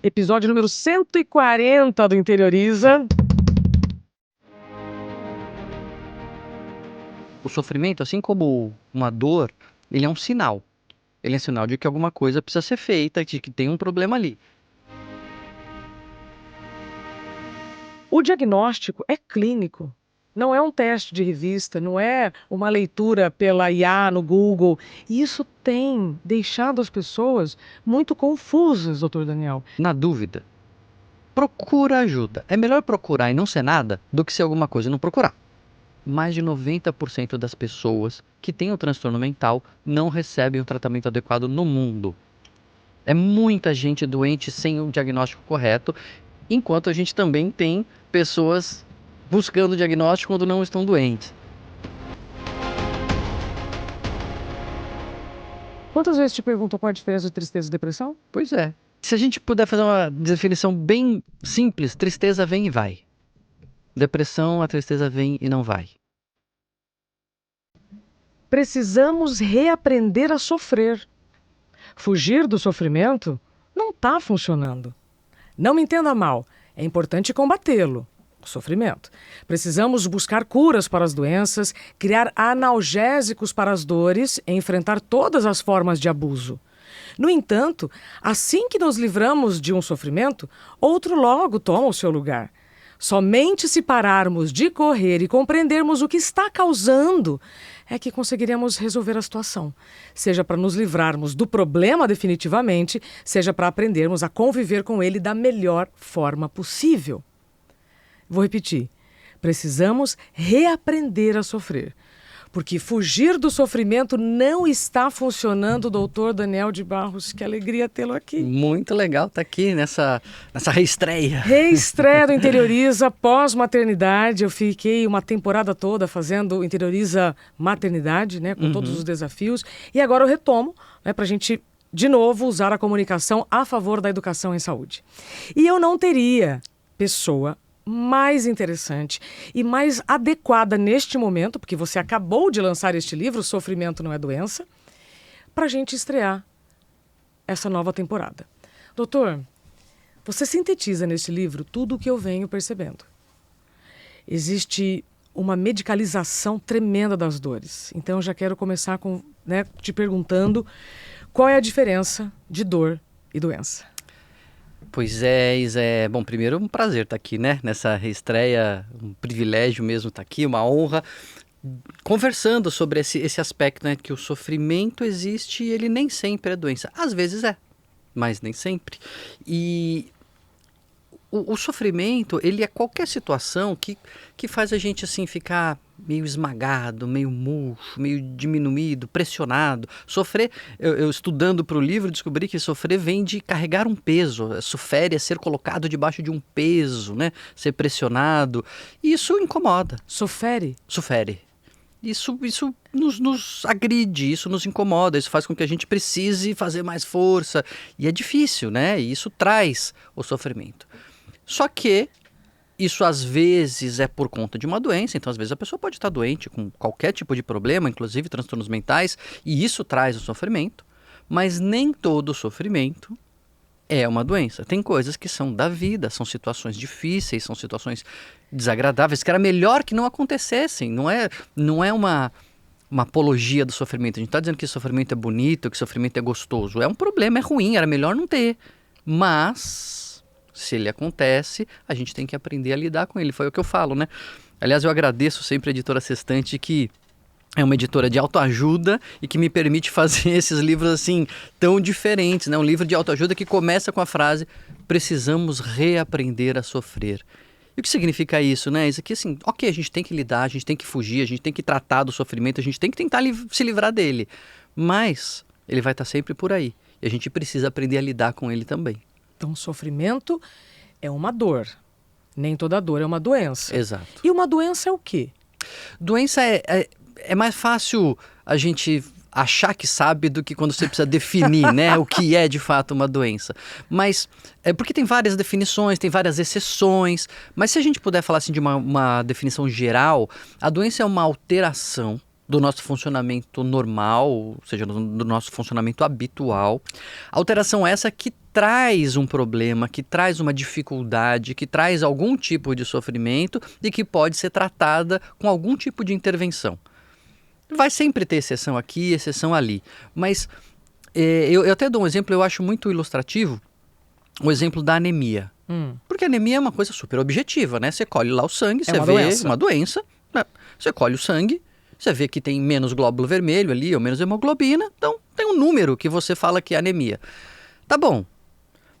Episódio número 140 do Interioriza. O sofrimento, assim como uma dor, ele é um sinal. Ele é um sinal de que alguma coisa precisa ser feita, de que tem um problema ali. O diagnóstico é clínico. Não é um teste de revista, não é uma leitura pela IA no Google. E isso tem deixado as pessoas muito confusas, doutor Daniel. Na dúvida, procura ajuda. É melhor procurar e não ser nada do que ser alguma coisa e não procurar. Mais de 90% das pessoas que têm o transtorno mental não recebem o tratamento adequado no mundo. É muita gente doente sem o diagnóstico correto, enquanto a gente também tem pessoas buscando diagnóstico quando não estão doentes. Quantas vezes te perguntam qual é a diferença de tristeza e depressão? Pois é. Se a gente puder fazer uma definição bem simples, tristeza vem e vai. Depressão, a tristeza vem e não vai. Precisamos reaprender a sofrer. Fugir do sofrimento não está funcionando. Não me entenda mal, é importante combatê-lo, o sofrimento. Precisamos buscar curas para as doenças, criar analgésicos para as dores e enfrentar todas as formas de abuso. No entanto, assim que nos livramos de um sofrimento, outro logo toma o seu lugar. Somente se pararmos de correr e compreendermos o que está causando é que conseguiremos resolver a situação. Seja para nos livrarmos do problema definitivamente, seja para aprendermos a conviver com ele da melhor forma possível. Vou repetir. Precisamos reaprender a sofrer. Porque fugir do sofrimento não está funcionando, doutor Daniel de Barros. Que alegria tê-lo aqui. Muito legal estar aqui nessa reestreia. Reestreia do Interioriza pós-maternidade. Eu fiquei uma temporada toda fazendo Interioriza maternidade, né, com todos os desafios. E agora eu retomo, né, para a gente, de novo, usar a comunicação a favor da educação em saúde. E eu não teria pessoa mais interessante e mais adequada neste momento, porque você acabou de lançar este livro, Sofrimento Não é Doença, para a gente estrear essa nova temporada. Doutor, você sintetiza neste livro tudo o que eu venho percebendo. Existe uma medicalização tremenda das dores. Então eu já quero começar com, te perguntando qual é a diferença de dor e doença. Pois é, Isa. Bom, primeiro um prazer estar aqui, né? Nessa reestreia, um privilégio mesmo estar aqui, uma honra, conversando sobre esse aspecto, né? Que o sofrimento existe e ele nem sempre é doença. Às vezes é, mas nem sempre. E o sofrimento, ele é qualquer situação que faz a gente, assim, ficar meio esmagado, meio murcho, meio diminuído, pressionado. Sofrer, eu estudando para o livro, descobri que sofrer vem de carregar um peso. Sofrer é ser colocado debaixo de um peso, né? Ser pressionado. E isso incomoda. Sofere? Sofere. Isso nos agride, isso nos incomoda, isso faz com que a gente precise fazer mais força. E é difícil, né? E isso traz o sofrimento. Só que isso às vezes é por conta de uma doença, então às vezes a pessoa pode estar doente com qualquer tipo de problema, inclusive transtornos mentais, e isso traz o sofrimento, mas nem todo não é uma doença. Tem coisas que são da vida, são situações difíceis, são situações desagradáveis, que era melhor que não acontecessem, não é uma apologia do sofrimento. A gente está dizendo que sofrimento é bonito, que sofrimento é gostoso. É um problema, é ruim, era melhor não ter. Mas se ele acontece, a gente tem que aprender a lidar com ele. Foi o que eu falo, né? Aliás, eu agradeço sempre a editora Sextante, que é uma editora de autoajuda e que me permite fazer esses livros assim tão diferentes, né? Um livro de autoajuda que começa com a frase: precisamos reaprender a sofrer. E o que significa isso, né? Isso aqui, assim, ok, a gente tem que lidar, a gente tem que fugir, a gente tem que tratar do sofrimento, a gente tem que tentar se livrar dele. Mas ele vai estar sempre por aí. E a gente precisa aprender a lidar com ele também. Então, sofrimento é uma dor. Nem toda dor é uma doença. Exato. E uma doença é o quê? Doença é mais fácil a gente achar que sabe do que quando você precisa definir, né, o que é de fato uma doença. Mas é porque tem várias definições, tem várias exceções, mas se a gente puder falar assim de uma definição geral, a doença é uma alteração do nosso funcionamento normal, ou seja, do nosso funcionamento habitual. Alteração essa que traz um problema, que traz uma dificuldade, que traz algum tipo de sofrimento e que pode ser tratada com algum tipo de intervenção. Vai sempre ter exceção aqui, exceção ali, mas eu até dou um exemplo, eu acho muito ilustrativo, o exemplo da anemia. Porque a anemia é uma coisa super objetiva, né? Você colhe lá o sangue, você vê uma doença, né? Você colhe o sangue, você vê que tem menos glóbulo vermelho ali, ou menos hemoglobina, então tem um número que você fala que é anemia. Tá bom,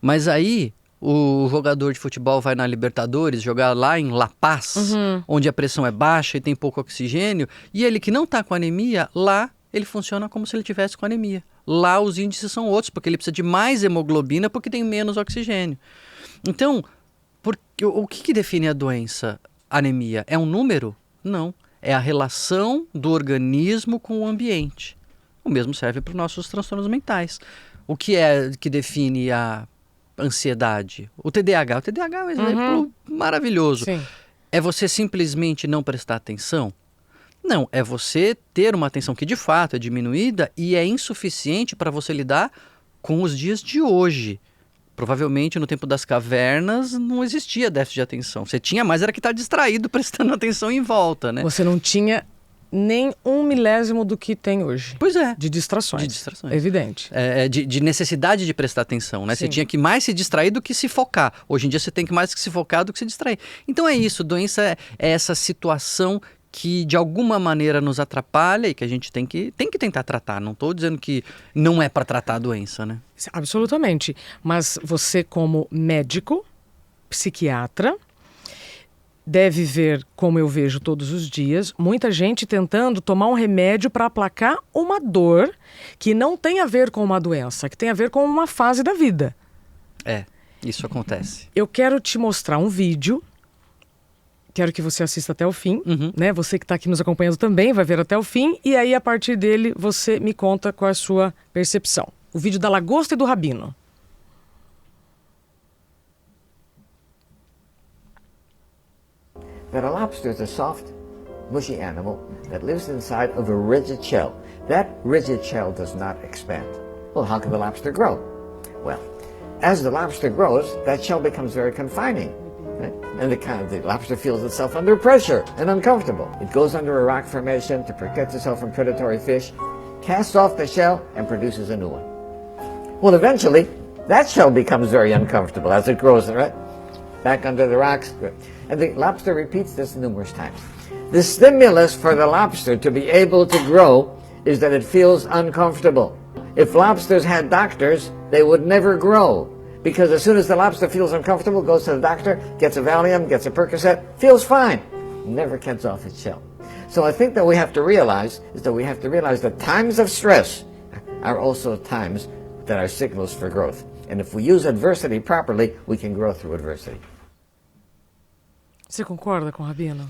mas aí o jogador de futebol vai na Libertadores jogar lá em La Paz, onde a pressão é baixa e tem pouco oxigênio, e ele que não está com anemia, lá ele funciona como se ele tivesse com anemia. Lá os índices são outros, porque ele precisa de mais hemoglobina porque tem menos oxigênio. Então, o que define a doença? Anemia? É um número? Não. É a relação do organismo com o ambiente. O mesmo serve para os nossos transtornos mentais. O que é que define a ansiedade? O TDAH. O TDAH é um exemplo maravilhoso. Sim. É você simplesmente não prestar atenção? Não, é você ter uma atenção que de fato é diminuída e é insuficiente para você lidar com os dias de hoje. Provavelmente no tempo das cavernas não existia déficit de atenção. Você tinha mais, era que estar distraído prestando atenção em volta, né? Você não tinha nem 1/1000 do que tem hoje. Pois é. De distrações. De distrações. Evidente. De necessidade de prestar atenção, né? Sim. Você tinha que mais se distrair do que se focar. Hoje em dia você tem que mais que se focar do que se distrair. Então é isso, doença é essa situação que de alguma maneira nos atrapalha e que a gente tem que tentar tratar. Não estou dizendo que não é para tratar a doença, né? Absolutamente. Mas você, como médico, psiquiatra, deve ver, como eu vejo todos os dias, muita gente tentando tomar um remédio para aplacar uma dor que não tem a ver com uma doença, que tem a ver com uma fase da vida. Isso acontece. Eu quero te mostrar um vídeo. Quero que você assista até o fim, né? Você que está aqui nos acompanhando também vai ver até o fim. E aí, a partir dele, você me conta qual é a sua percepção. O vídeo da lagosta e do rabino. That a lobster is a soft, mushy animal that lives inside of a rigid shell. That rigid shell does not expand. Well, how can the lobster grow? Well, as the lobster grows, that shell becomes very confining. Right? And the lobster feels itself under pressure and uncomfortable. It goes under a rock formation to protect itself from predatory fish, casts off the shell, and produces a new one. Well, eventually, that shell becomes very uncomfortable as it grows, right? Back under the rocks. And the lobster repeats this numerous times. The stimulus for the lobster to be able to grow is that it feels uncomfortable. If lobsters had doctors, they would never grow. Because as soon as the lobster feels uncomfortable, goes to the doctor, gets a Valium, gets a Percocet, feels fine, never gets off its shell. So I think that we have to realize that times of stress are also times that are signals for growth. And if we use adversity properly, we can grow through adversity. Você concorda com o Rabino?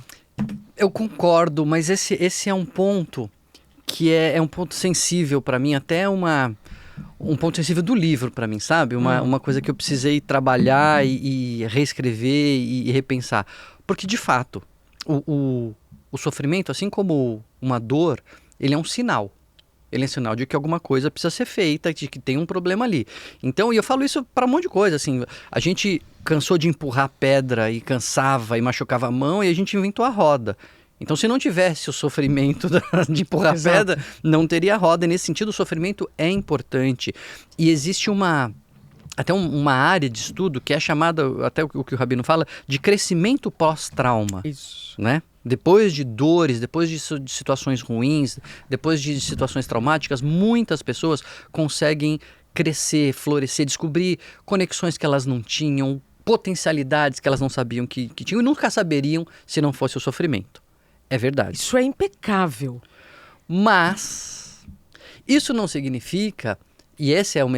Eu concordo, mas esse é um ponto que é um ponto sensível para mim, até um ponto sensível do livro para mim, sabe? Uma coisa que eu precisei trabalhar e reescrever e repensar. Porque, de fato, o sofrimento, assim como uma dor, ele é um sinal. Ele é um sinal de que alguma coisa precisa ser feita, de que tem um problema ali. Então, e eu falo isso para um monte de coisa, assim, a gente cansou de empurrar pedra e cansava e machucava a mão e a gente inventou a roda. Então, se não tivesse o sofrimento de empurrar pedra, não teria roda. E nesse sentido, o sofrimento é importante. E existe até uma área de estudo que é chamada, até o que o Rabino fala, de crescimento pós-trauma. Isso. Né? Depois de dores, depois de situações ruins, depois de situações traumáticas, muitas pessoas conseguem crescer, florescer, descobrir conexões que elas não tinham, potencialidades que elas não sabiam que tinham e nunca saberiam se não fosse o sofrimento. É verdade. Isso é impecável. Mas isso não significa, e esse é o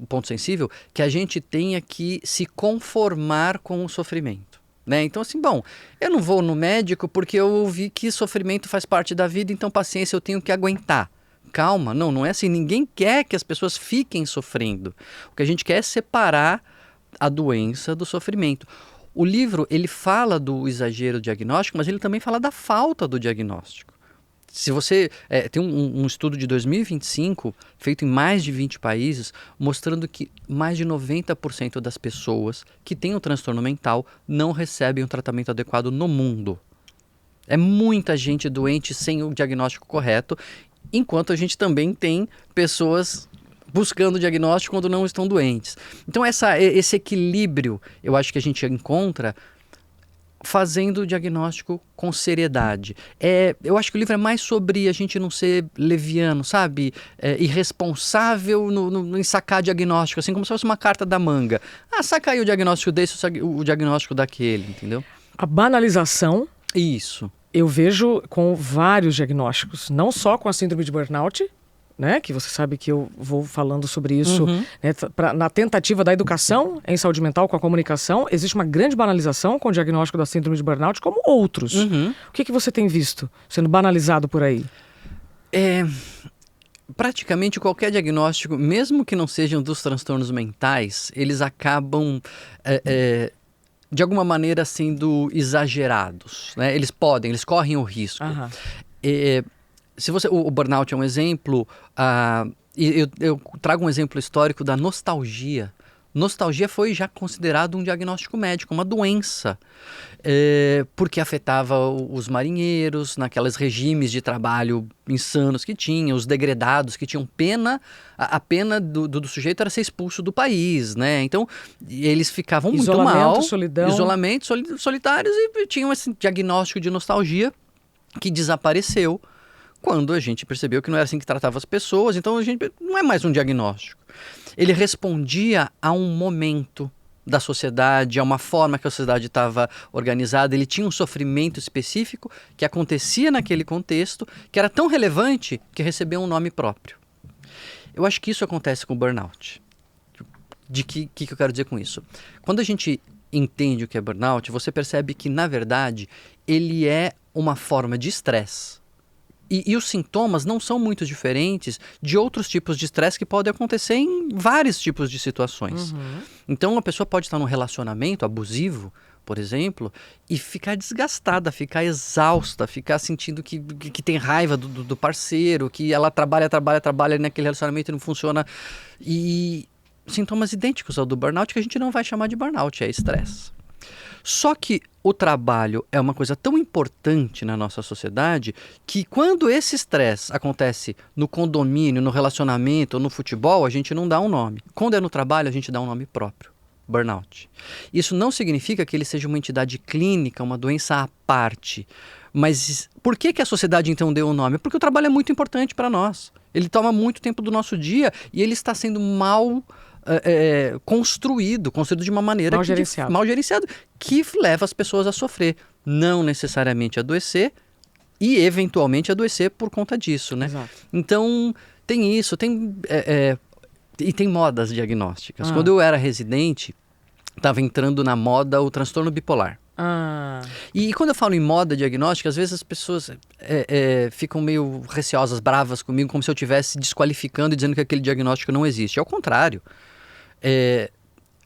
ponto sensível, que a gente tenha que se conformar com o sofrimento. Né? Então, assim, bom, eu não vou no médico porque eu ouvi que sofrimento faz parte da vida, então paciência, eu tenho que aguentar. Calma, não é assim. Ninguém quer que as pessoas fiquem sofrendo. O que a gente quer é separar a doença do sofrimento. O livro, ele fala do exagero diagnóstico, mas ele também fala da falta do diagnóstico. Se você tem um estudo de 2025 feito em mais de 20 países mostrando que mais de 90% das pessoas que têm um transtorno mental não recebem um tratamento adequado no mundo. É muita gente doente sem o diagnóstico correto, enquanto a gente também tem pessoas buscando diagnóstico quando não estão doentes. Então esse equilíbrio eu acho que a gente encontra fazendo o diagnóstico com seriedade. Eu acho que o livro é mais sobre a gente não ser leviano, sabe? Irresponsável em sacar diagnóstico, assim como se fosse uma carta da manga. Saca aí o diagnóstico desse, o diagnóstico daquele, entendeu? A banalização, Isso. eu vejo com vários diagnósticos, não só com a síndrome de burnout, né, que você sabe que eu vou falando sobre isso, né, na tentativa da educação em saúde mental com a comunicação, existe uma grande banalização com o diagnóstico da síndrome de burnout, como outros. O que você tem visto sendo banalizado por aí? Praticamente qualquer diagnóstico, mesmo que não sejam dos transtornos mentais, eles acabam, de alguma maneira, sendo exagerados, né? Eles correm o risco. Se o burnout é um exemplo, eu trago um exemplo histórico da nostalgia. Nostalgia foi já considerado um diagnóstico médico, uma doença, porque afetava os marinheiros, naqueles regimes de trabalho insanos que tinham, os degredados que tinham pena, a pena do sujeito era ser expulso do país, né? Então, eles ficavam muito mal, isolamento, solitários, e tinham esse diagnóstico de nostalgia que desapareceu quando a gente percebeu que não era assim que tratava as pessoas. Então, não é mais um diagnóstico. Ele respondia a um momento da sociedade, a uma forma que a sociedade estava organizada. Ele tinha um sofrimento específico que acontecia naquele contexto, que era tão relevante que recebeu um nome próprio. Eu acho que isso acontece com o burnout. De que eu quero dizer com isso? Quando a gente entende o que é burnout, você percebe que, na verdade, ele é uma forma de estresse. E os sintomas não são muito diferentes de outros tipos de estresse que podem acontecer em vários tipos de situações. Então, a pessoa pode estar num relacionamento abusivo, por exemplo, e ficar desgastada, ficar exausta, ficar sentindo que tem raiva do parceiro, que ela trabalha naquele relacionamento e não funciona. E sintomas idênticos ao do burnout, que a gente não vai chamar de burnout, é estresse. Só que o trabalho é uma coisa tão importante na nossa sociedade que quando esse estresse acontece no condomínio, no relacionamento ou no futebol, a gente não dá um nome. Quando é no trabalho, a gente dá um nome próprio, burnout. Isso não significa que ele seja uma entidade clínica, uma doença à parte. Mas por que a sociedade então deu um nome? Porque o trabalho é muito importante para nós. Ele toma muito tempo do nosso dia e ele está sendo mal construído de uma maneira mal gerenciado, que leva as pessoas a sofrer, não necessariamente adoecer e eventualmente adoecer por conta disso, né? Exato. Então tem isso, e tem modas diagnósticas. Quando eu era residente, estava entrando na moda o transtorno bipolar. E quando eu falo em moda diagnóstica, às vezes as pessoas ficam meio receosas, bravas comigo, como se eu estivesse desqualificando e dizendo que aquele diagnóstico não existe. Ao contrário.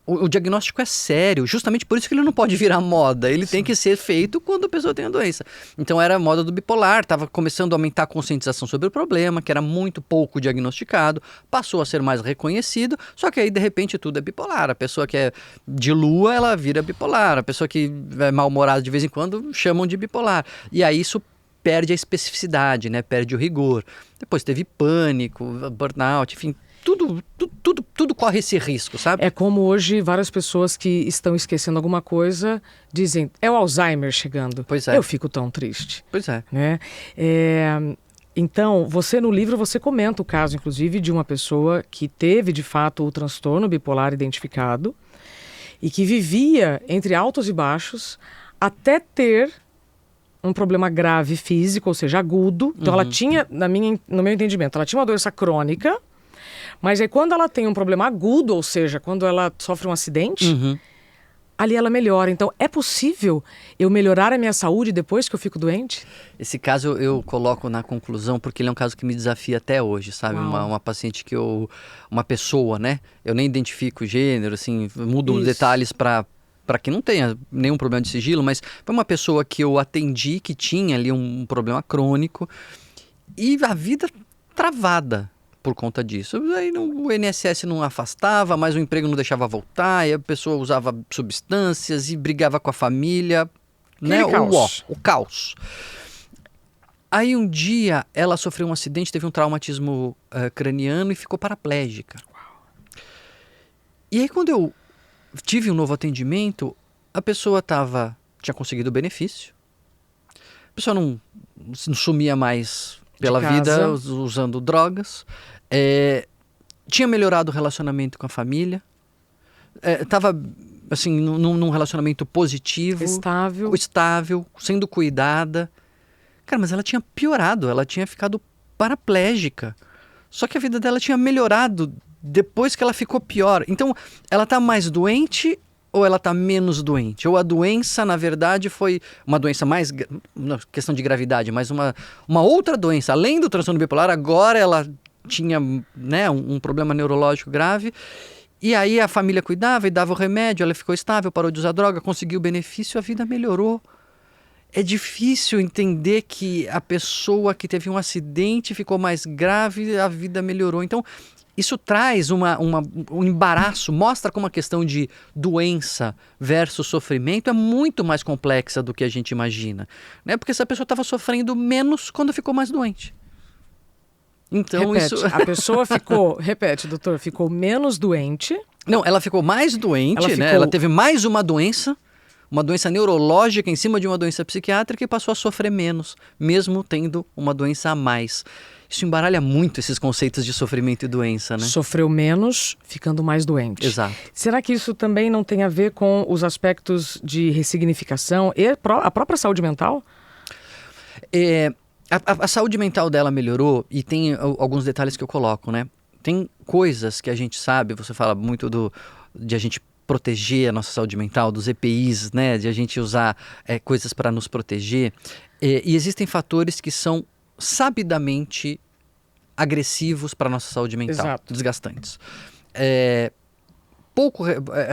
O diagnóstico é sério, justamente por isso que ele não pode virar moda. Ele tem que ser feito quando a pessoa tem a doença. Então era a moda do bipolar, estava começando a aumentar a conscientização sobre o problema, que era muito pouco diagnosticado, passou a ser mais reconhecido, só que aí de repente tudo é bipolar. A pessoa que é de lua, ela vira bipolar. A pessoa que é mal-humorada de vez em quando, chamam de bipolar. E aí isso perde a especificidade, né? Perde o rigor. Depois teve pânico, burnout, enfim... Tudo corre esse risco, sabe? É como hoje várias pessoas que estão esquecendo alguma coisa dizem, é o Alzheimer chegando. Pois é. Eu fico tão triste. Pois é. Né? Então, no livro você comenta o caso, inclusive, de uma pessoa que teve, de fato, o transtorno bipolar identificado e que vivia entre altos e baixos até ter um problema grave físico, ou seja, agudo. Então, ela tinha, no meu entendimento, ela tinha uma doença crônica. Mas aí quando ela tem um problema agudo, ou seja, quando ela sofre um acidente, ali ela melhora. Então, é possível eu melhorar a minha saúde depois que eu fico doente? Esse caso eu coloco na conclusão porque ele é um caso que me desafia até hoje, sabe? Uma paciente uma pessoa, né? Eu nem identifico o gênero, assim, mudo os detalhes para que não tenha nenhum problema de sigilo, mas foi uma pessoa que eu atendi que tinha ali um problema crônico E a vida travada por conta disso. Aí o INSS não afastava, mas o emprego não deixava voltar, e a pessoa usava substâncias e brigava com a família. Né? Caos. O caos. Aí um dia ela sofreu um acidente, teve um traumatismo craniano e ficou paraplégica. E aí quando eu tive um novo atendimento, a pessoa tinha conseguido o benefício. A pessoa não sumia mais pela vida usando drogas. Tinha melhorado o relacionamento com a família. Estava assim, num relacionamento positivo. Estável, sendo cuidada. Cara, mas ela tinha piorado, ela tinha ficado paraplégica. Só que a vida dela tinha melhorado depois que ela ficou pior. Então, ela tá mais doente ou ela tá menos doente? Ou a doença, na verdade, foi uma doença mais... Não questão de gravidade, mas uma outra doença. Além do transtorno bipolar, agora ela tinha, né, um problema neurológico grave. E aí a família cuidava e dava o remédio, ela ficou estável, parou de usar droga, conseguiu o benefício, a vida melhorou. É difícil entender que a pessoa que teve um acidente ficou mais grave, a vida melhorou. Então, isso traz um embaraço, mostra como a questão de doença versus sofrimento é muito mais complexa do que a gente imagina. Né? Porque essa pessoa estava sofrendo menos quando ficou mais doente. Então, repete, isso... a pessoa ficou, repete, doutor, ficou menos doente. Não, ela ficou mais doente, né? Ela teve mais uma doença neurológica em cima de uma doença psiquiátrica e passou a sofrer menos, mesmo tendo uma doença a mais. Isso embaralha muito esses conceitos de sofrimento e doença, né? Sofreu menos, ficando mais doente. Exato. Será que isso também não tem a ver com os aspectos de ressignificação e a própria saúde mental? A saúde mental dela melhorou e tem alguns detalhes que eu coloco, né? Tem coisas que a gente sabe, você fala muito de a gente proteger a nossa saúde mental, dos EPIs, né? De a gente usar coisas para nos proteger. E existem fatores que são sabidamente agressivos para a nossa saúde mental. Exato. Desgastantes.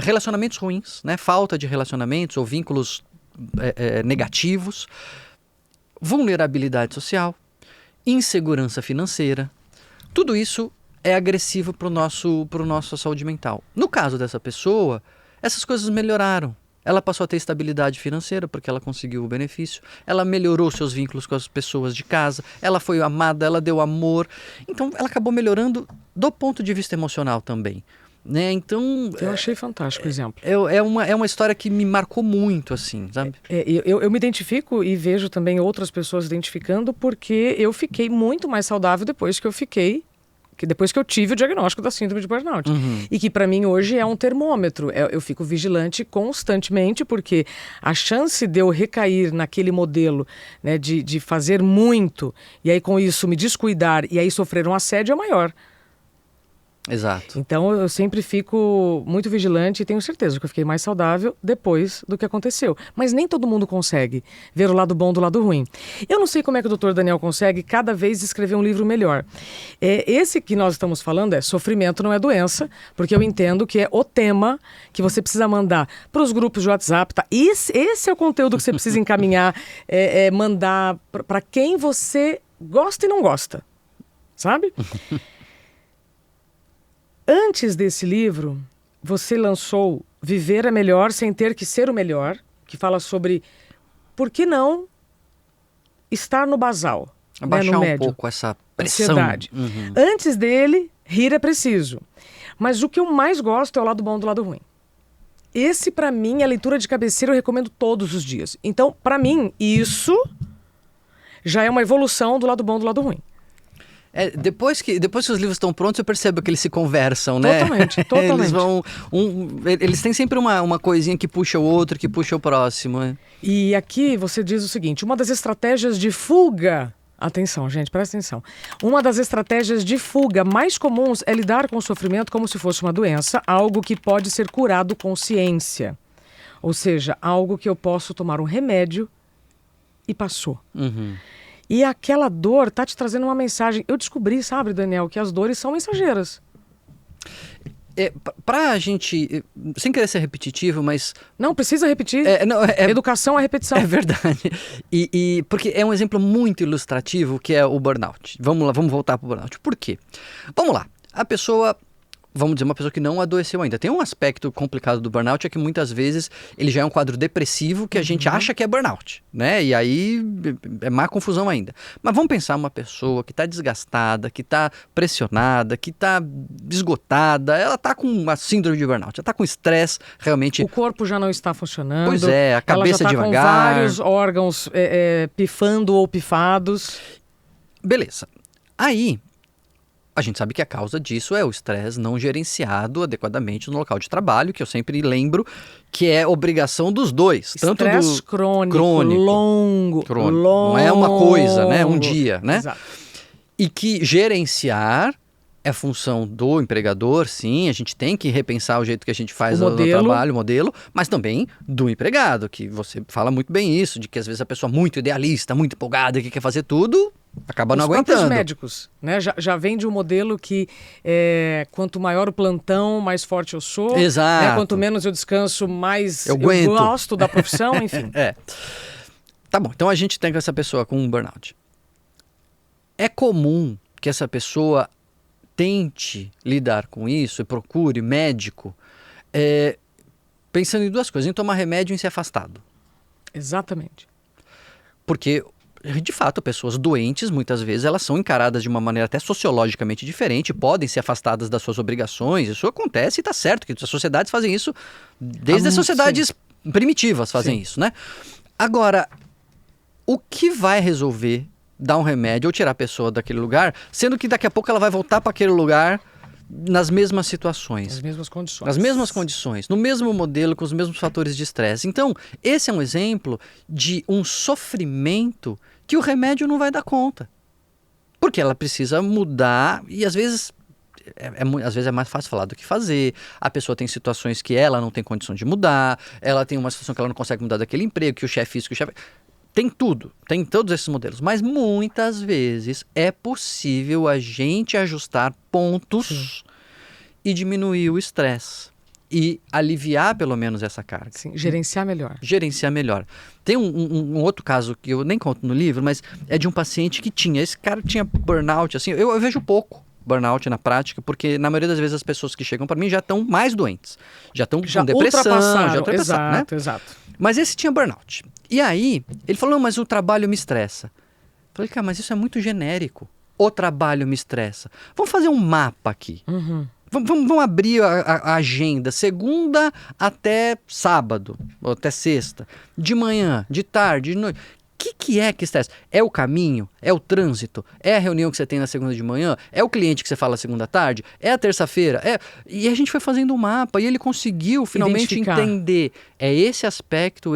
Relacionamentos ruins, né? Falta de relacionamentos ou vínculos negativos, vulnerabilidade social, insegurança financeira. Tudo isso é agressivo para nossa saúde mental. No caso dessa pessoa, essas coisas melhoraram. Ela passou a ter estabilidade financeira porque ela conseguiu o benefício. Ela melhorou seus vínculos com as pessoas de casa. Ela foi amada, ela deu amor. Então, ela acabou melhorando do ponto de vista emocional também. Né? Então, eu achei fantástico o exemplo. É uma história que me marcou muito, assim, sabe? Eu me identifico e vejo também outras pessoas identificando porque eu fiquei muito mais saudável depois que eu tive o diagnóstico da síndrome de burnout. Uhum. E que para mim hoje é um termômetro. Eu fico vigilante constantemente porque a chance de eu recair naquele modelo, né, de fazer muito e aí com isso me descuidar e aí sofrer um assédio é maior. Exato. Então eu sempre fico muito vigilante e tenho certeza que eu fiquei mais saudável depois do que aconteceu. Mas nem todo mundo consegue ver o lado bom do lado ruim. Eu não sei como é que o Dr. Daniel consegue cada vez escrever um livro melhor. Esse que nós estamos falando é Sofrimento Não é Doença, porque eu entendo que é o tema que você precisa mandar para os grupos de WhatsApp. Tá? Esse é o conteúdo que você precisa encaminhar, mandar para quem você gosta e não gosta. Sabe? Antes desse livro, você lançou Viver é Melhor Sem Ter Que Ser o Melhor, que fala sobre por que não estar no basal, abaixar no um médio, pouco essa pressão. Ansiedade. Uhum. Antes dele, Rir é Preciso. Mas o que eu mais gosto é o lado bom do lado ruim. Esse, para mim, é a leitura de cabeceira, eu recomendo todos os dias. Então, para mim, isso já é uma evolução do lado bom do lado ruim. Depois que os livros estão prontos, eu percebo que eles se conversam, né? Totalmente. Eles têm sempre uma coisinha que puxa o outro, que puxa o próximo. Né? E aqui você diz o seguinte, uma das estratégias de fuga... Atenção, gente, presta atenção. Uma das estratégias de fuga mais comuns é lidar com o sofrimento como se fosse uma doença, algo que pode ser curado com ciência. Ou seja, algo que eu posso tomar um remédio e passou. Uhum. E aquela dor tá te trazendo uma mensagem. Eu descobri, sabe, Daniel, que as dores são mensageiras. Pra gente, sem querer ser repetitivo, mas... Não, precisa repetir. Educação é repetição. É verdade. Porque é um exemplo muito ilustrativo que é o burnout. Vamos lá, vamos voltar para o burnout. Por quê? Vamos lá. A pessoa... Vamos dizer, uma pessoa que não adoeceu ainda. Tem um aspecto complicado do burnout, é que muitas vezes ele já é um quadro depressivo que a gente acha que é burnout, né? E aí é má confusão ainda. Mas vamos pensar uma pessoa que está desgastada, que está pressionada, que está esgotada, ela está com uma síndrome de burnout, ela está com estresse realmente... O corpo já não está funcionando. Pois é, a cabeça ela já devagar. Com vários órgãos pifando ou pifados. Beleza. Aí... A gente sabe que a causa disso é o estresse não gerenciado adequadamente no local de trabalho, que eu sempre lembro que é obrigação dos dois. Estresse crônico, longo. Não é uma coisa, né? Um dia, né? Exato. E que gerenciar é função do empregador, sim, a gente tem que repensar o jeito que a gente faz o trabalho, o modelo, mas também do empregado, que você fala muito bem isso, de que às vezes a pessoa muito idealista, muito empolgada, que quer fazer tudo... Acaba não aguentando. Os médicos, né? Já vem de um modelo que quanto maior o plantão, mais forte eu sou. Exato. Né? Quanto menos eu descanso, mais eu aguento. Gosto da profissão, enfim. Tá bom, então a gente tem essa pessoa com um burnout. É comum que essa pessoa tente lidar com isso e procure médico pensando em duas coisas, em tomar remédio e em ser afastado. Exatamente. Porque... De fato, pessoas doentes, muitas vezes, elas são encaradas de uma maneira até sociologicamente diferente, podem ser afastadas das suas obrigações, isso acontece e está certo, que as sociedades fazem isso, desde as sociedades primitivas fazem isso, né? Agora, o que vai resolver dar um remédio ou tirar a pessoa daquele lugar, sendo que daqui a pouco ela vai voltar para aquele lugar nas mesmas situações. Nas mesmas condições. Nas mesmas condições, no mesmo modelo, com os mesmos fatores de estresse. Então, esse é um exemplo de um sofrimento que o remédio não vai dar conta. Porque ela precisa mudar e às vezes é mais fácil falar do que fazer. A pessoa tem situações que ela não tem condição de mudar, ela tem uma situação que ela não consegue mudar daquele emprego, que o chefe isso, que o chefe... Tem tudo, tem todos esses modelos, mas muitas vezes é possível a gente ajustar pontos e diminuir o estresse e aliviar pelo menos essa carga. Sim, gerenciar melhor. Gerenciar melhor. Tem um outro caso que eu nem conto no livro, mas é de um paciente que esse cara tinha burnout, assim, eu vejo pouco burnout na prática, porque na maioria das vezes as pessoas que chegam para mim já estão mais doentes, já estão com depressão, já ultrapassaram, né? Exato. Mas esse tinha burnout. E aí, ele falou, não, mas o trabalho me estressa. Eu falei, cara, mas isso é muito genérico. O trabalho me estressa. Vamos fazer um mapa aqui. Vamos abrir a agenda, segunda até sábado, ou até sexta, de manhã, de tarde, de noite. O que é que estressa? É o caminho? É o trânsito? É a reunião que você tem na segunda de manhã? É o cliente que você fala segunda à tarde? É a terça-feira? E a gente foi fazendo um mapa e ele conseguiu finalmente entender. É esse aspecto,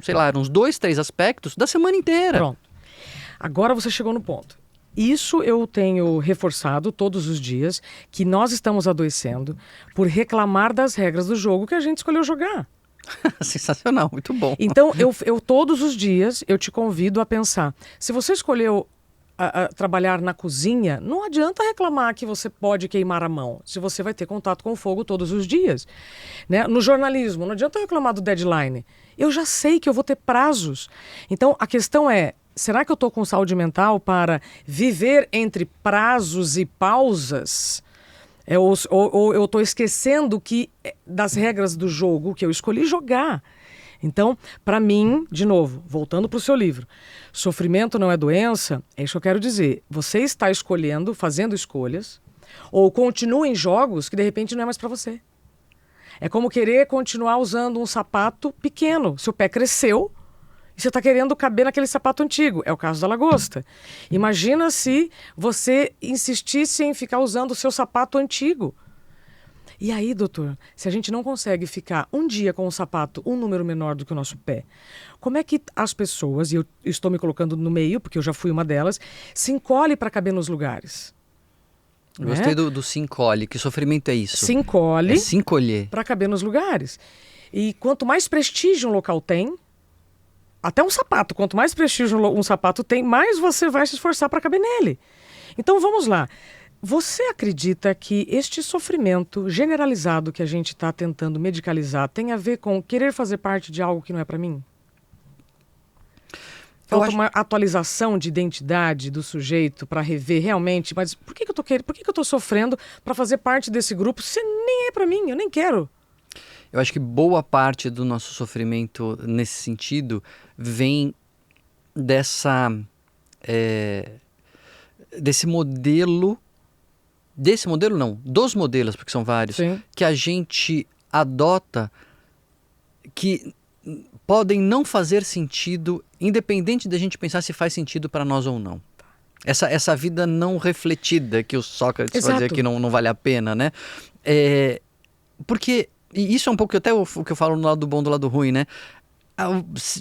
sei lá, uns 2, 3 aspectos da semana inteira. Pronto. Agora você chegou no ponto. Isso eu tenho reforçado todos os dias, que nós estamos adoecendo por reclamar das regras do jogo que a gente escolheu jogar. Sensacional, muito bom. Então, eu todos os dias eu te convido a pensar. Se você escolheu trabalhar na cozinha, não adianta reclamar que você pode queimar a mão, se você vai ter contato com o fogo todos os dias. Né? No jornalismo, não adianta reclamar do deadline. Eu já sei que eu vou ter prazos. Então, a questão é, será que eu estou com saúde mental para viver entre prazos e pausas? Ou eu estou esquecendo das regras do jogo que eu escolhi jogar. Então, para mim, de novo, voltando para o seu livro, sofrimento não é doença, é isso que eu quero dizer. Você está escolhendo, fazendo escolhas, ou continua em jogos que de repente não é mais para você. É como querer continuar usando um sapato pequeno. Seu pé cresceu e você está querendo caber naquele sapato antigo. É o caso da lagosta. Imagina se você insistisse em ficar usando o seu sapato antigo. E aí, doutor, se a gente não consegue ficar um dia com um sapato um número menor do que o nosso pé, como é que as pessoas, e eu estou me colocando no meio, porque eu já fui uma delas, se encolhe para caber nos lugares? Gostei do se encolhe, que sofrimento é isso? Se encolhe. É se encolher. Para caber nos lugares. E quanto mais prestígio um local tem, até um sapato, quanto mais prestígio um sapato tem, mais você vai se esforçar para caber nele. Então vamos lá. Você acredita que este sofrimento generalizado que a gente está tentando medicalizar tem a ver com querer fazer parte de algo que não é para mim? Falta uma atualização de identidade do sujeito para rever realmente, mas por que eu tô sofrendo para fazer parte desse grupo se nem é para mim, eu nem quero? Eu acho que boa parte do nosso sofrimento nesse sentido vem desse modelo, dos modelos, porque são vários, Sim. que a gente adota que podem não fazer sentido, independente da gente pensar se faz sentido para nós ou não. Essa vida não refletida que o Sócrates fazia que não vale a pena, né? Porque, e isso é um pouco até o que eu falo no lado bom do lado ruim, né?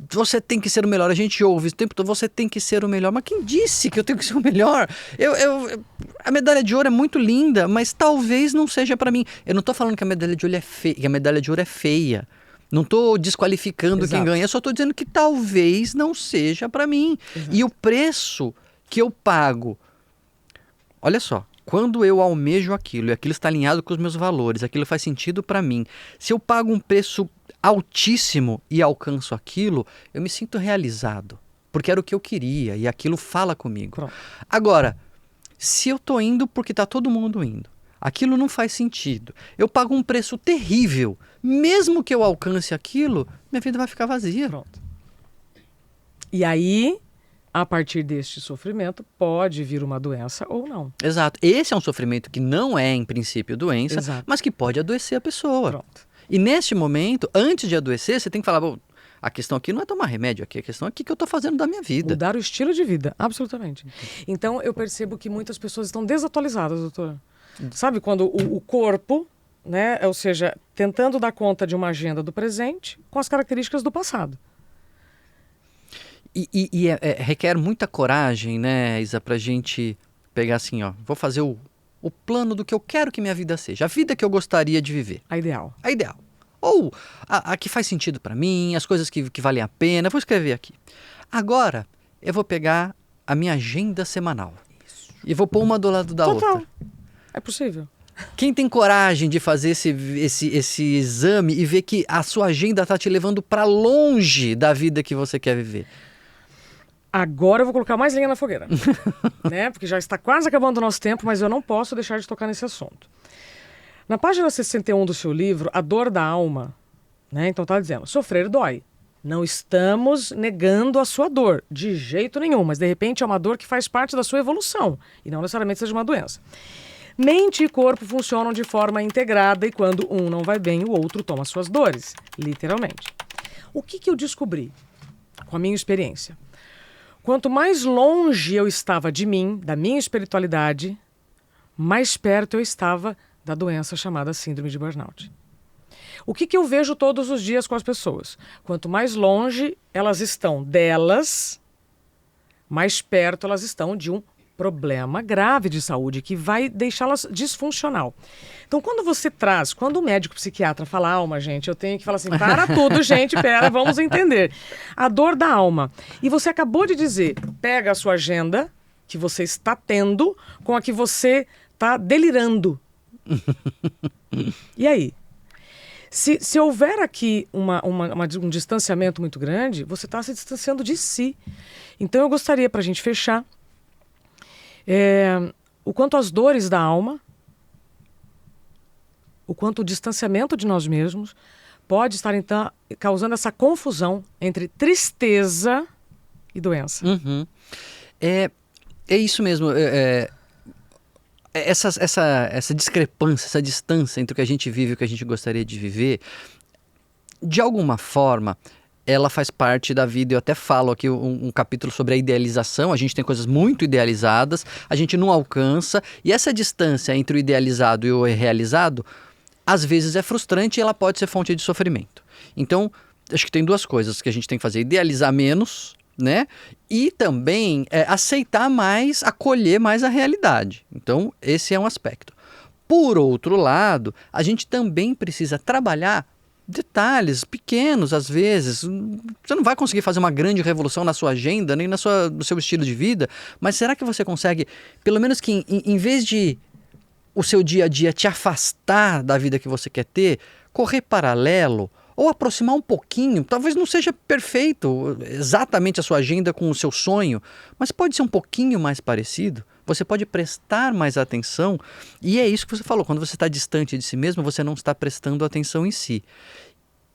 Você tem que ser o melhor, a gente ouve o tempo todo, você tem que ser o melhor, mas quem disse que eu tenho que ser o melhor? A medalha de ouro é muito linda, mas talvez não seja para mim. Eu não tô falando que a medalha de ouro é feia, não tô desqualificando quem ganha, eu só tô dizendo que talvez não seja para mim. E o preço que eu pago, olha só, quando eu almejo aquilo e aquilo está alinhado com os meus valores, aquilo faz sentido para mim, se eu pago um preço altíssimo e alcanço aquilo, eu me sinto realizado, porque era o que eu queria e aquilo fala comigo. Pronto. Agora, se eu tô indo porque tá todo mundo indo, aquilo não faz sentido, eu pago um preço terrível, mesmo que eu alcance aquilo, minha vida vai ficar vazia. Pronto. E aí, a partir deste sofrimento, pode vir uma doença ou não. Exato. Esse é um sofrimento que não é, em princípio, doença, Exato. mas que pode adoecer a pessoa. Pronto. E neste momento, antes de adoecer, você tem que falar, bom, a questão aqui não é tomar remédio, aqui a questão é o que eu estou fazendo da minha vida. Mudar o estilo de vida, absolutamente. Então, eu percebo que muitas pessoas estão desatualizadas, doutor. Sabe, quando o corpo, né, ou seja, tentando dar conta de uma agenda do presente com as características do passado. E requer muita coragem, né, Isa, pra gente pegar assim, ó, vou fazer o plano do que eu quero que minha vida seja, a vida que eu gostaria de viver. A ideal. A ideal. Ou a que faz sentido para mim, as coisas que valem a pena, vou escrever aqui. Agora, eu vou pegar a minha agenda semanal. Isso. E vou pôr uma do lado da outra. É possível. Quem tem coragem de fazer esse exame e ver que a sua agenda está te levando para longe da vida que você quer viver? Agora eu vou colocar mais lenha na fogueira, né? Porque já está quase acabando o nosso tempo, mas eu não posso deixar de tocar nesse assunto. Na página 61 do seu livro, A Dor da Alma, né? Então está dizendo, sofrer dói. Não estamos negando a sua dor, de jeito nenhum, mas de repente é uma dor que faz parte da sua evolução, e não necessariamente seja uma doença. Mente e corpo funcionam de forma integrada e quando um não vai bem, o outro toma suas dores, literalmente. O que eu descobri com a minha experiência? Quanto mais longe eu estava de mim, da minha espiritualidade, mais perto eu estava da doença chamada síndrome de burnout. O que eu vejo todos os dias com as pessoas? Quanto mais longe elas estão delas, mais perto elas estão de um problema grave de saúde que vai deixá-las disfuncional. Então, quando o médico psiquiatra fala alma, gente, eu tenho que falar assim, para tudo, gente, pera, vamos entender. A dor da alma. E você acabou de dizer, pega a sua agenda que você está tendo com a que você está delirando. E aí? Se houver aqui um distanciamento muito grande, você está se distanciando de si. Então, eu gostaria, para a gente fechar, o quanto as dores da alma, o quanto o distanciamento de nós mesmos pode estar, então, causando essa confusão entre tristeza e doença. Uhum. É isso mesmo. Essa discrepância, essa distância entre o que a gente vive e o que a gente gostaria de viver, de alguma forma, ela faz parte da vida. Eu até falo aqui um capítulo sobre a idealização. A gente tem coisas muito idealizadas, a gente não alcança, e essa distância entre o idealizado e o realizado, às vezes é frustrante e ela pode ser fonte de sofrimento. Então, acho que tem duas coisas que a gente tem que fazer: idealizar menos, né? E também aceitar mais, acolher mais a realidade. Então, esse é um aspecto. Por outro lado, a gente também precisa trabalhar detalhes pequenos, às vezes. Você não vai conseguir fazer uma grande revolução na sua agenda, nem no seu estilo de vida, mas será que você consegue, pelo menos que em vez de o seu dia a dia te afastar da vida que você quer ter, correr paralelo ou aproximar um pouquinho, talvez não seja perfeito exatamente a sua agenda com o seu sonho, mas pode ser um pouquinho mais parecido. Você pode prestar mais atenção, e é isso que você falou, quando você está distante de si mesmo, você não está prestando atenção em si.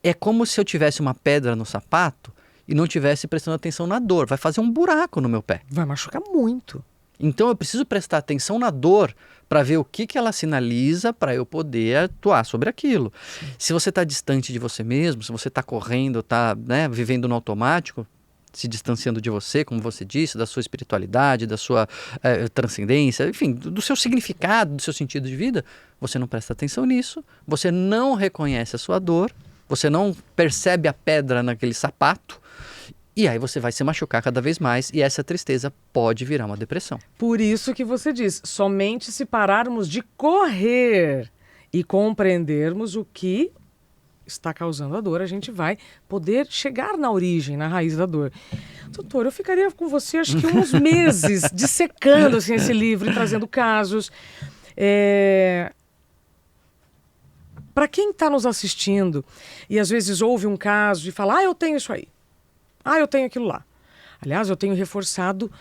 É como se eu tivesse uma pedra no sapato e não tivesse prestando atenção na dor, vai fazer um buraco no meu pé. Vai machucar muito. Então eu preciso prestar atenção na dor para ver o que ela sinaliza para eu poder atuar sobre aquilo. Se você está distante de você mesmo, se você está correndo, está, né, vivendo no automático, se distanciando de você, como você disse, da sua espiritualidade, da sua transcendência, enfim, do seu significado, do seu sentido de vida, você não presta atenção nisso, você não reconhece a sua dor, você não percebe a pedra naquele sapato, e aí você vai se machucar cada vez mais e essa tristeza pode virar uma depressão. Por isso que você diz, somente se pararmos de correr e compreendermos o que está causando a dor, a gente vai poder chegar na origem, na raiz da dor. Doutor, eu ficaria com você acho que uns meses dissecando assim, esse livro e trazendo casos. Para quem está nos assistindo e às vezes ouve um caso e fala, eu tenho isso aí. Eu tenho aquilo lá. Aliás, eu tenho reforçado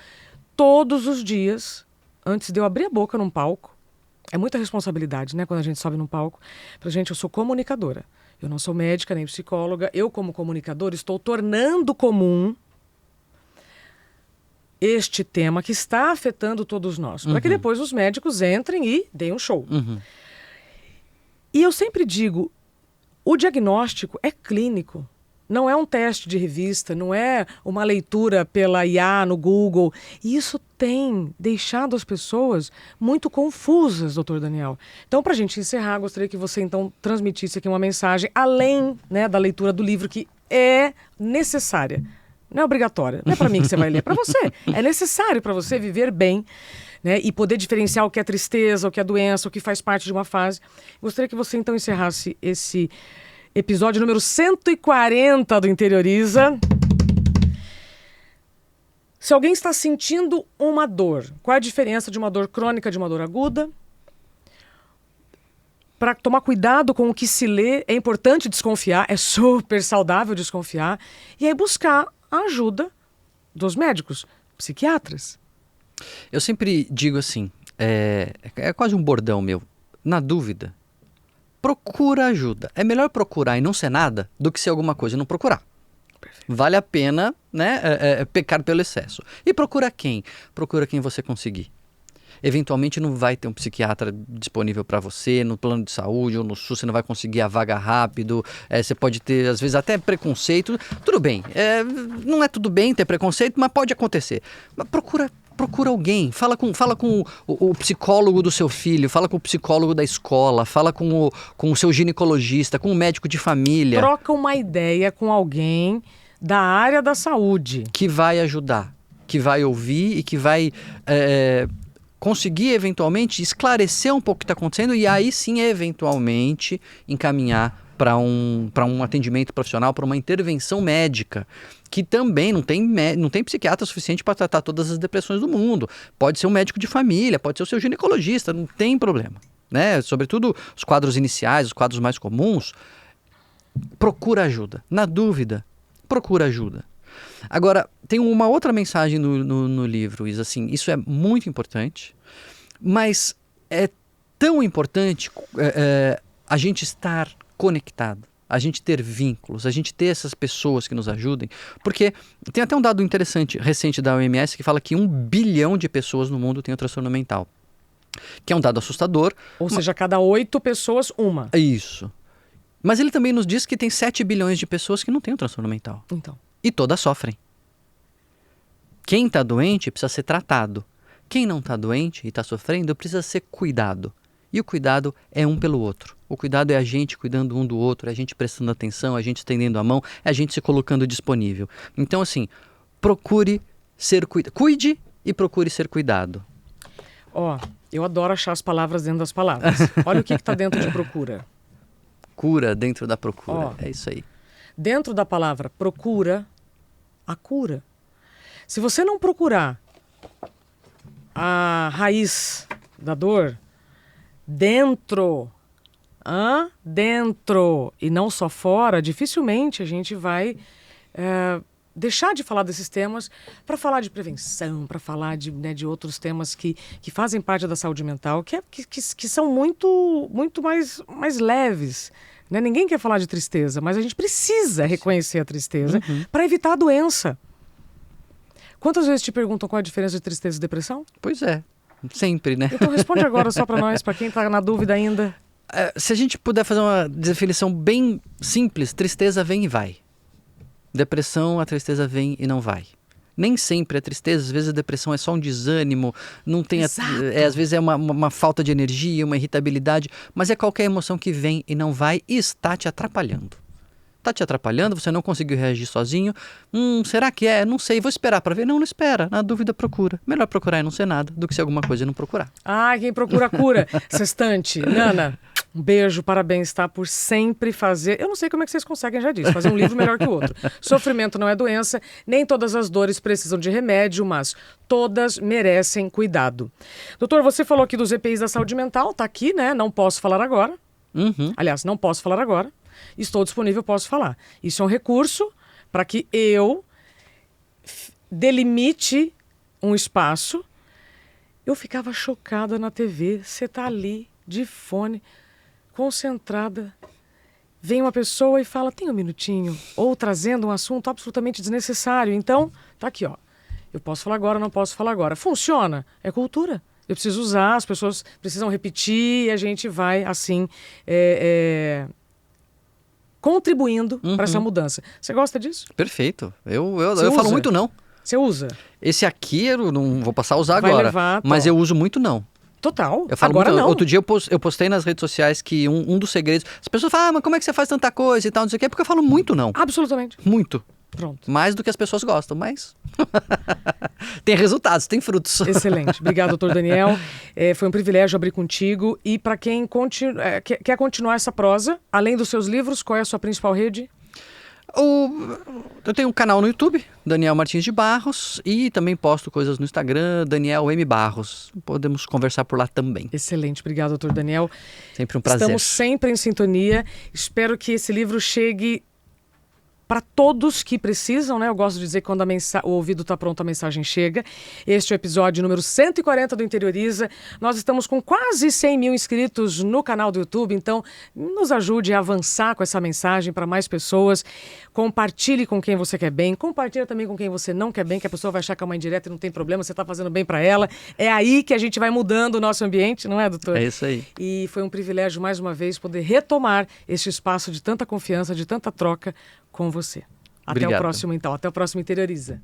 todos os dias, antes de eu abrir a boca num palco. É muita responsabilidade, né? Quando a gente sobe num palco. Eu sou comunicadora. Eu não sou médica nem psicóloga. Eu, como comunicadora, estou tornando comum este tema que está afetando todos nós. Para que depois os médicos entrem e deem um show. E eu sempre digo, o diagnóstico é clínico. Não é um teste de revista, não é uma leitura pela IA no Google. E isso tem deixado as pessoas muito confusas, doutor Daniel. Então, para a gente encerrar, gostaria que você, então, transmitisse aqui uma mensagem, além, né, da leitura do livro, que é necessária. Não é obrigatória. Não é para mim que você vai ler, é para você. É necessário para você viver bem, né, e poder diferenciar o que é tristeza, o que é doença, o que faz parte de uma fase. Gostaria que você, então, encerrasse esse episódio número 140 do Interioriza. Se alguém está sentindo uma dor, qual é a diferença de uma dor crônica de uma dor aguda? Para tomar cuidado com o que se lê, é importante desconfiar, é super saudável desconfiar, e aí buscar a ajuda dos médicos, psiquiatras. Eu sempre digo assim, é quase um bordão meu, na dúvida, procura ajuda. É melhor procurar e não ser nada do que ser alguma coisa e não procurar. Perfeito. Vale a pena, né, pecar pelo excesso. E procura quem? Procura quem você conseguir. Eventualmente não vai ter um psiquiatra disponível para você no plano de saúde ou no SUS, você não vai conseguir a vaga rápido, você pode ter às vezes até preconceito. Tudo bem, não é tudo bem ter preconceito, mas pode acontecer. Mas procura alguém, fala com o psicólogo do seu filho, fala com o psicólogo da escola, fala com o seu ginecologista, com o médico de família. Troca uma ideia com alguém da área da saúde. Que vai ajudar, que vai ouvir e que vai conseguir eventualmente esclarecer um pouco o que está acontecendo e aí sim eventualmente encaminhar para um atendimento profissional, para uma intervenção médica, que também não tem psiquiatra suficiente para tratar todas as depressões do mundo. Pode ser um médico de família, pode ser o seu ginecologista, não tem problema, né? Sobretudo os quadros iniciais, os quadros mais comuns, procura ajuda. Na dúvida, procura ajuda. Agora, tem uma outra mensagem no livro, Isa, assim, isso é muito importante, mas é tão importante a gente estar conectado, a gente ter vínculos, a gente ter essas pessoas que nos ajudem, porque tem até um dado interessante, recente da OMS, que fala que 1 bilhão de pessoas no mundo tem um transtorno mental, que é um dado assustador. Ou seja, cada 8 pessoas, uma. Isso. Mas ele também nos diz que tem 7 bilhões de pessoas que não têm um transtorno mental. Então. E todas sofrem. Quem está doente precisa ser tratado. Quem não está doente e está sofrendo precisa ser cuidado. E o cuidado é um pelo outro. O cuidado é a gente cuidando um do outro, é a gente prestando atenção, é a gente estendendo a mão, é a gente se colocando disponível. Então, assim, procure ser cuide e procure ser cuidado. Eu adoro achar as palavras dentro das palavras. Olha o que está dentro de procura. Cura dentro da procura, é isso aí. Dentro da palavra procura, a cura. Se você não procurar a raiz da dor, dentro. Dentro. E não só fora, dificilmente a gente vai deixar de falar desses temas para falar de prevenção, para falar de outros temas que fazem parte da saúde mental, que são muito mais leves. Né? Ninguém quer falar de tristeza, mas a gente precisa reconhecer a tristeza para evitar a doença. Quantas vezes te perguntam qual é a diferença de tristeza e depressão? Pois é, sempre, né? Então responde agora só para nós, para quem está na dúvida ainda. Se a gente puder fazer uma definição bem simples, tristeza vem e vai. Depressão, a tristeza vem e não vai. Nem sempre a tristeza, às vezes a depressão é só um desânimo, não tem às vezes é uma falta de energia, uma irritabilidade, mas é qualquer emoção que vem e não vai e está te atrapalhando. Está te atrapalhando, você não conseguiu reagir sozinho. Será que é? Não sei, vou esperar para ver. Não espera, na dúvida procura. Melhor procurar e não ser nada do que ser alguma coisa e não procurar. Quem procura cura. Sextante, Nana, um beijo, parabéns, tá? Por sempre fazer... Eu não sei como é que vocês conseguem, já disse, fazer um livro melhor que o outro. Sofrimento não é doença, nem todas as dores precisam de remédio, mas todas merecem cuidado. Doutor, você falou aqui dos EPIs da saúde mental, tá aqui, né? Não posso falar agora. Aliás, não posso falar agora. Estou disponível, posso falar. Isso é um recurso para que eu delimite um espaço. Eu ficava chocada na TV. Você está ali, de fone, concentrada. Vem uma pessoa e fala, tem um minutinho. Ou trazendo um assunto absolutamente desnecessário. Então, tá aqui, ó. Eu posso falar agora, não posso falar agora. Funciona. É cultura. Eu preciso usar, as pessoas precisam repetir e a gente vai, assim... contribuindo para essa mudança. Você gosta disso? Perfeito. Eu falo muito não. Você usa? Esse aqui eu não vou passar a usar Vai agora, levar, mas eu uso muito não. Total. Eu falo agora muito, não. Outro dia eu postei nas redes sociais que um dos segredos... As pessoas falam, mas como é que você faz tanta coisa e tal, não sei o quê? É porque eu falo muito não. Absolutamente. Muito. Pronto. Mais do que as pessoas gostam, mas tem resultados, tem frutos. Excelente. Obrigado, doutor Daniel. Foi um privilégio abrir contigo. E para quem quer continuar essa prosa, além dos seus livros, qual é a sua principal rede? Eu tenho um canal no YouTube, Daniel Martins de Barros, e também posto coisas no Instagram, Daniel M. Barros. Podemos conversar por lá também. Excelente. Obrigado, doutor Daniel. Sempre um prazer. Estamos sempre em sintonia. Espero que esse livro chegue para todos que precisam, né? Eu gosto de dizer que quando o ouvido está pronto, a mensagem chega. Este é o episódio número 140 do Interioriza. Nós estamos com quase 100 mil inscritos no canal do YouTube, então nos ajude a avançar com essa mensagem para mais pessoas. Compartilhe com quem você quer bem, compartilhe também com quem você não quer bem, que a pessoa vai achar que é uma indireta e não tem problema, você está fazendo bem para ela. É aí que a gente vai mudando o nosso ambiente, não é, doutor? É isso aí. E foi um privilégio, mais uma vez, poder retomar este espaço de tanta confiança, de tanta troca com você. Até Obrigado. o próximo, então. Até o próximo Interioriza.